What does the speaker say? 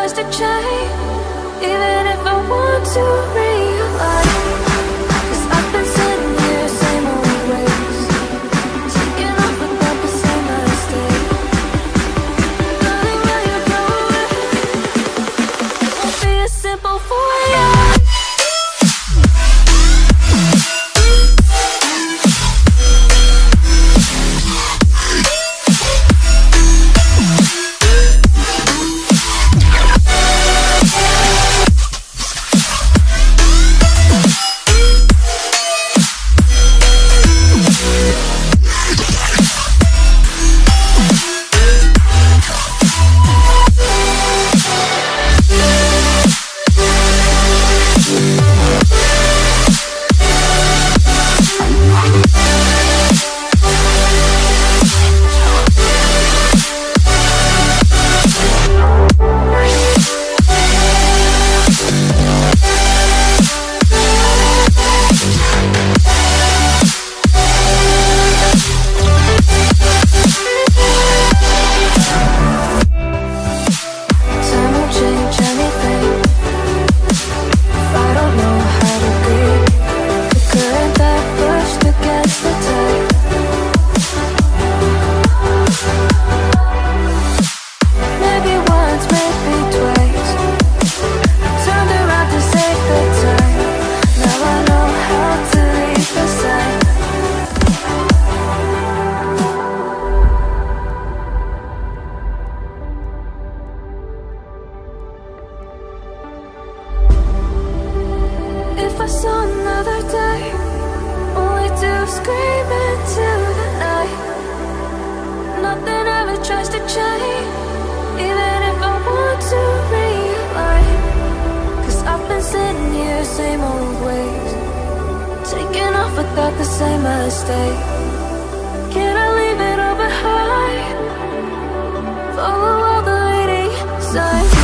tries to change, even if I want to realize. 'Cause I've been sitting here, same old ways, taking off without the same mistake. Darling, will you go away? Won't be as simple for you. If I saw another day, only to scream into the night. Nothing ever tries to change, even if I want to realize. 'Cause I've been sitting here, same old ways, taking off without the same mistake. Can I leave it all behind? Follow all the leading signs.